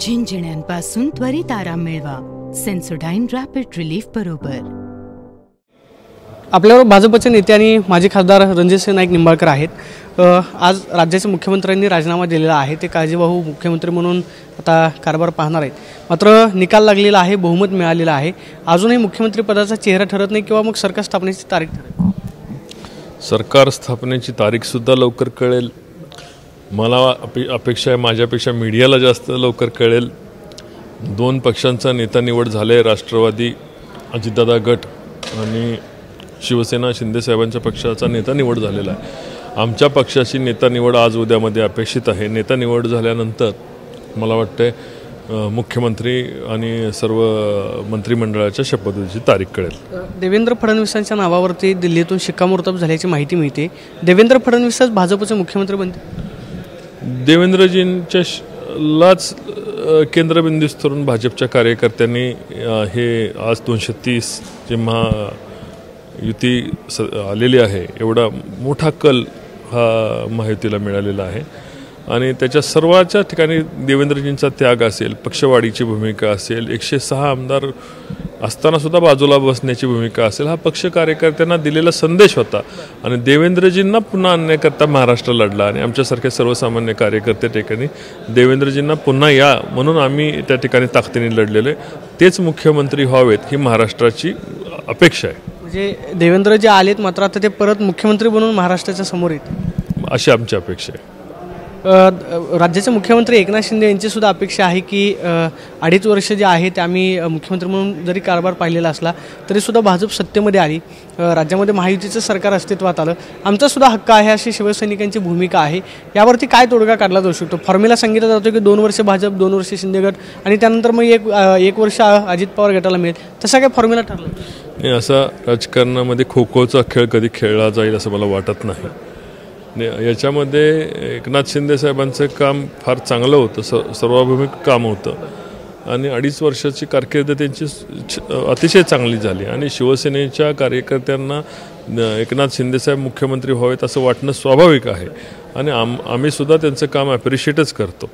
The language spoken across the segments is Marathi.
झिंझिण्यांपासून त्वरित आराम मिळवा. सेन्सोडाइन रॅपिड रिलीफ बरोबर. आपल्यावर भाजपचे नेते आणि माजी खासदार रणजितसिंह नाईक निंबाळकर आहेत. आज राज्याच्या मुख्यमंत्र्यांनी राजीनामा दिलेला आहे. ते काळजीवाहू मुख्यमंत्री म्हणून आता कारभार पाहणार आहेत. मात्र निकाल लागलेला आहे, बहुमत मिळालेलं आहे. अजूनही मुख्यमंत्री पदाचा चेहरा ठरत नाही किंवा मग सरकार स्थापनेची तारीख ठरत. सरकार स्थापनेची तारीखसुद्धा लवकर कळेल. मला अपेक्षा आहे, माझ्यापेक्षा मीडियाला जास्त लवकर कळेल. 2 पक्षांचा नेता निवड झाले, राष्ट्रवादी अजितदादा गट आणि शिवसेना शिंदेसाहेबांच्या पक्षाचा नेता निवड झालेला आहे. आमच्या पक्षाची नेता निवड आज उद्यामध्ये अपेक्षित आहे. नेता निवड झाल्यानंतर मला वाटतं मुख्यमंत्री आणि सर्व मंत्रिमंडळाच्या शपथविधीची तारीख कळेल. देवेंद्र फडणवीसांच्या नावावरती दिल्लीतून शिक्कामोर्तब झाल्याची माहिती मिळते. देवेंद्र फडणवीसच भाजपचे मुख्यमंत्री बनते. देवेंद्रजींच्यालाच केंद्रबिंदूस धरून भाजपच्या कार्यकर्त्यांनी हे आज 230 जे महायुती आलेली आहे, एवढा मोठा कल हा महायुतीला मिळालेला आहे. आणि त्याच्या सर्वाच्या ठिकाणी देवेंद्रजींचा त्याग असेल, पक्षवाढीची भूमिका असेल, 106 आमदार असतानासुद्धा बाजूला बसण्याची भूमिका असेल, हा पक्ष कार्यकर्त्यांना दिलेला संदेश होता. आणि देवेंद्रजींना पुन्हा आणण्याकरता महाराष्ट्र लढला आणि आमच्यासारखे सर्वसामान्य कार्यकर्ते ठिकाणी देवेंद्रजींना पुन्हा या म्हणून आम्ही त्या ठिकाणी ताकदीने लढलेलो आहे. तेच मुख्यमंत्री व्हावेत ही महाराष्ट्राची अपेक्षा आहे. म्हणजे देवेंद्रजी आलेत, मात्र आता ते परत मुख्यमंत्री बनून महाराष्ट्राच्या समोर येतील अशी आमची अपेक्षा आहे. राज्याचे मुख्यमंत्री एकनाथ शिंदे यांची सुद्धा अपेक्षा आहे की 2.5 वर्ष जे आहे ते आम्ही मुख्यमंत्री म्हणून जरी कारभार पाहिलेला असला तरीसुद्धा भाजप सत्तेमध्ये आली, राज्यामध्ये महायुतीचं सरकार अस्तित्वात आलं, आमचा सुद्धा हक्क आहे अशी शिवसैनिकांची भूमिका आहे. यावरती काय तोडगा काढला जाऊ शकतो? फॉर्म्युला सांगितलं जातो की 2 वर्ष भाजप, 2 वर्ष शिंदे गट आणि त्यानंतर मग एक वर्ष अजित पवार गटाला मिळेल. तसा काय फॉर्म्युला ठरला नाही. असा राजकारणामध्ये खो खोचा खेळ कधी खेळला जाईल असं मला वाटत नाही. याच्यामध्ये एकनाथ शिंदे साहेबांचं काम फार चांगलं होतं, सर्वभूमिक काम होतं आणि 2.5 वर्षाची कारकीर्द त्यांची अतिशय चांगली झाली. आणि शिवसेनेच्या कार्यकर्त्यांना एकनाथ शिंदेसाहेब मुख्यमंत्री व्हावेत असं वाटणं स्वाभाविक आहे आणि आम्हीसुद्धा त्यांचं काम ॲप्रिशिएटच करतो.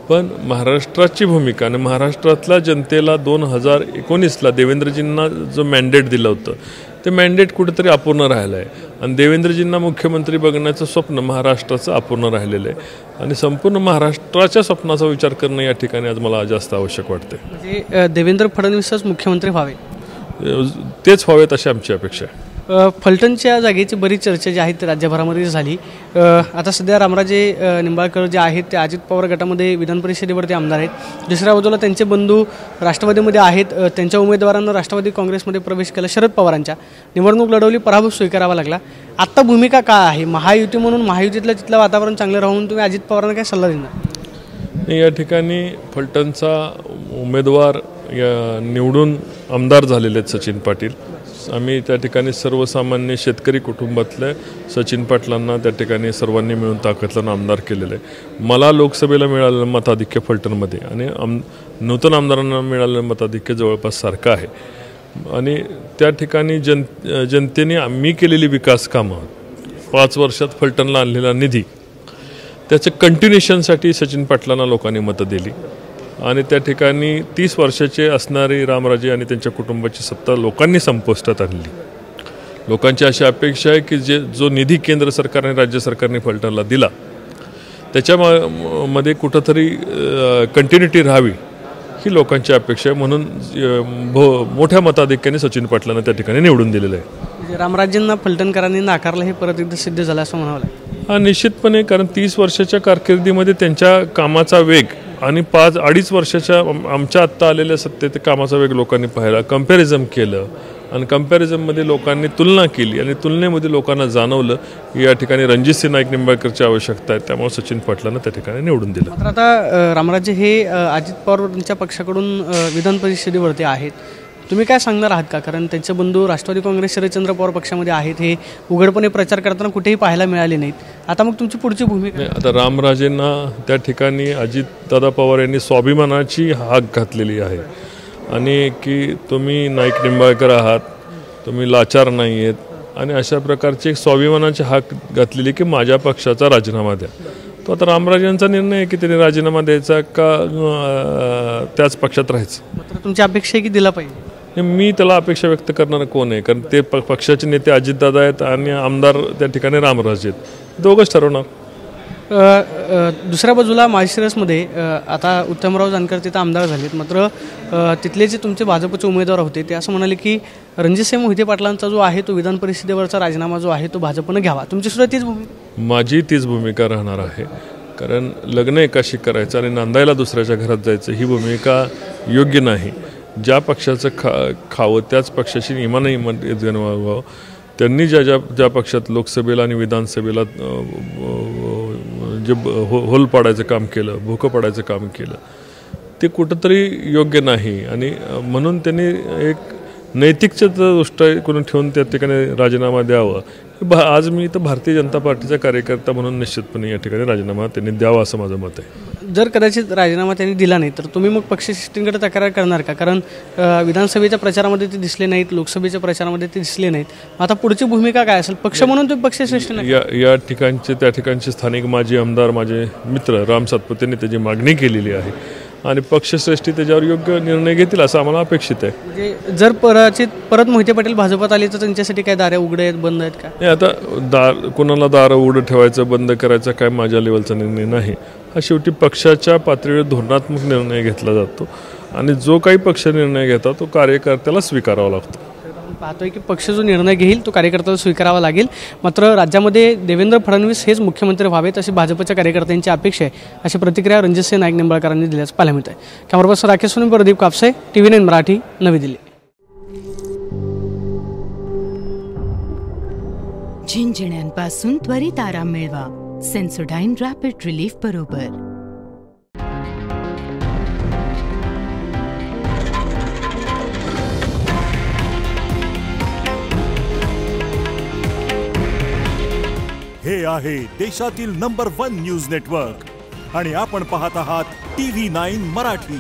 पण महाराष्ट्राची भूमिका आणि महाराष्ट्रातल्या जनतेला 2019ला देवेंद्रजींना जो मॅन्डेट दिलं होतं ते मॅन्डेट कुठेतरी अपूर्ण राहिलं आहे आणि देवेंद्रजींना मुख्यमंत्री बघण्याचं स्वप्न महाराष्ट्राचं अपूर्ण राहिलेलं आहे आणि संपूर्ण महाराष्ट्राच्या स्वप्नाचा विचार करणं या ठिकाणी आज मला जास्त आवश्यक वाटते. म्हणजे देवेंद्र फडणवीसच मुख्यमंत्री व्हावे, तेच व्हावेत अशी आमची अपेक्षा आहे. फलटणच्या जागेची बरीच चर्चा जी आहे ती राज्यभरामध्ये झाली. आता सध्या रामराजे निंबाळकर जे आहेत ते अजित पवार गटामध्ये विधान परिषदेवरती आमदार आहेत. दुसऱ्या बाजूला त्यांचे बंधू राष्ट्रवादीमध्ये आहेत. त्यांच्या उमेदवारांना राष्ट्रवादी काँग्रेसमध्ये प्रवेश केला. शरद पवारांच्या निवडणूक लढवली, पराभव स्वीकारावा लागला. आत्ता भूमिका काय आहे? महायुती म्हणून महायुतीतलं तिथलं वातावरण चांगलं राहून तुम्ही अजित पवारांना काय सल्ला देणार? या ठिकाणी फलटणचा उमेदवार निवडून आमदार झालेले आहेत सचिन पाटील. आम्ही त्या ठिकाणी सर्वसामान्य शेतकरी कुटुंबातल्या सचिन पाटलांना त्या ठिकाणी सर्वांनी मिळून ताकदीनं आमदार केलेलं आहे. मला लोकसभेला मिळालेलं मताधिक्य फलटणमध्ये आणि नूतन आमदारांना मिळालेलं मताधिक्य जवळपास सारखं आहे आणि त्या ठिकाणी जनतेने मी केलेली विकास कामं 5 वर्षात फलटणला आणलेला निधी त्याचं कंटिन्युएशनसाठी सचिन पाटलांना लोकांनी मतं दिली आणि त्या ठिकाणी 30 वर्षाचे असणारे रामराजे आणि त्यांच्या कुटुंबाची सत्ता लोकांनी संपुष्टात आणली. लोकांची अशी अपेक्षा आहे की जो निधी केंद्र सरकारने राज्य सरकारने फलटणला दिला त्याच्यामध्ये कुठंतरी कंटिन्युटी राहावी ही लोकांची अपेक्षा आहे. म्हणून मोठ्या मताधिक्याने सचिन पाटलांना त्या ठिकाणी निवडून दिलेलं आहे. रामराजेंना फलटणकरांनी नाकारलं हे परत एकदा सिद्ध झालं असं म्हणावं लागेल. हा निश्चितपणे, कारण 30 वर्षाच्या कारकिर्दीमध्ये त्यांच्या कामाचा वेग आणि 2.5 वर्षाच्या आमच्या आत्ता आलेल्या सत्तेत कामाचा वेग लोकांनी पाहिला, कम्पॅरिझन केलं आणि कम्पॅरिझनमध्ये लोकांनी तुलना केली आणि तुलनेमध्ये लोकांना जाणवलं या ठिकाणी रणजितसिंह नाईक निंबाळकरची आवश्यकता आहे, त्यामुळे सचिन पाटलांना त्या ठिकाणी निवडून दिलं. मात्र आता रामराजे हे अजित पवारांच्या पक्षाकडून विधान परिषदेवरती आहेत. तुम्ही काय सांगणार आहात का? कारण त्यांचे बंधू राष्ट्रवादी काँग्रेस शरदचंद्र पवार पक्षामध्ये आहेत, हे उघडपणे प्रचार करताना कुठेही पाहायला मिळाले नाहीत. आता मग तुमची पुढची भूमिका? आता रामराजेंना त्या ठिकाणी अजितदादा पवार यांनी स्वाभिमानाची हाक घातलेली आहे आणि की तुम्ही नाईक निंबाळकर आहात, तुम्ही लाचार नाही आहेत आणि अशा प्रकारची एक स्वाभिमानाची हाक घातलेली की माझ्या पक्षाचा राजीनामा द्या. तो आता रामराजेंचा निर्णय आहे की त्यांनी राजीनामा द्यायचा का त्याच पक्षात राहायचं. मात्र तुमची अपेक्षा आहे की दिला पाहिजे. मी त्याला अपेक्षा व्यक्त करणारं कोण आहे, कारण ते पक्षाचे नेते अजितदादा आहेत आणि आमदार त्या ठिकाणी रामराजे आहेत, दोघंच ठरवणार. दुसऱ्या बाजूला माळशिरसमध्ये आता उत्तमराव जानकर तिथं आमदार झालेत, मात्र तिथले जे तुमचे भाजपचे उमेदवार होते ते असं म्हणाले की रणजितसिंह मोहिते पाटलांचा जो आहे तो विधान परिषदेवरचा राजीनामा जो आहे तो भाजपनं घ्यावा. तुमची सुद्धा तीच भूमिका. माझी तीच भूमिका राहणार आहे, कारण लग्न एकाशी करायचं आणि नांदायला दुसऱ्याच्या घरात जायचं ही भूमिका योग्य नाही. ज्या पक्षाचं खावं त्याच पक्षाशी इमानही गणवावं. त्यांनी ज्या पक्षात लोकसभेला आणि विधानसभेला जे होल पाडायचं काम केलं, भोकं पाडायचं काम केलं ते कुठंतरी योग्य नाही. आणि म्हणून त्यांनी एक नैतिकच्या दृष्टी करून ठेवून त्या ठिकाणी राजीनामा द्यावा. आज मी तर भारतीय जनता पार्टीचा कार्यकर्ता म्हणून निश्चितपणे या ठिकाणी राजीनामा त्यांनी द्यावा असं माझं मत आहे. जर कदाचित राजीनामा त्यांनी दिला नाही तर तुम्ही मग पक्षश्रेष्ठींकडे तक्रार करणार का? कारण विधानसभेच्या प्रचारामध्ये ते दिसले नाहीत, लोकसभेच्या प्रचारामध्ये ते दिसले नाहीत. आता पुढची भूमिका काय असेल? पक्ष म्हणून तुम्ही पक्षश्रेष्ठ नाही. या ठिकाणचे त्या ठिकाणचे स्थानिक माजी आमदार माझे मित्र राम सातपुते यांनी त्याची मागणी केलेली आहे आणि पक्षश्रेष्ठी त्याच्यावर योग्य निर्णय घेतील असं आम्हाला अपेक्षित आहे. म्हणजे जर परत मोहिते पाटील भाजपात आले तर त्यांच्यासाठी काय दारे उघडे आहेत, बंद आहेत का? नाही, आता कोणाला दारं उघडं ठेवायचं बंद करायचं काय माझ्या लेवलचा निर्णय नाही. हा शेवटी पक्षाच्या पातळीवर धोरणात्मक निर्णय घेतला जातो आणि जो काही पक्ष निर्णय घेतात तो कार्यकर्त्याला स्वीकारावा लागतो. पाहतोय की पक्ष जो निर्णय घेईल तो कार्यकर्त्याला स्वीकारावा लागेल. मात्र राज्यामध्ये देवेंद्र फडणवीस हेच मुख्यमंत्री व्हावेत अशी भाजपच्या कार्यकर्त्यांची अपेक्षा आहे, अशी प्रतिक्रिया रणजितसिंह नाईक निंबाळकरांनी दिल्याचं पाहायला मिळत आहे. Camera person Rakesh Soni, Pradeep Kapse, TV9 Marathi, Navi Delhi. झिंझिण्यांपासून त्वरित आराम मिळवा सेन्सोडाइन रॅपिड रिलीफ बरोबर. हे आहे देशातील नंबर 1 न्यूज नेटवर्क आणि आपण पाहत आहात TV9 मराठी.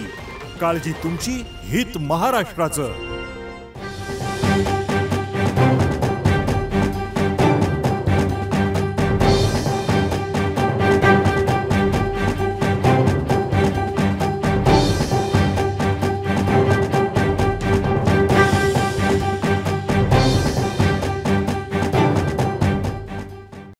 काळजी तुमची, हित महाराष्ट्राचं.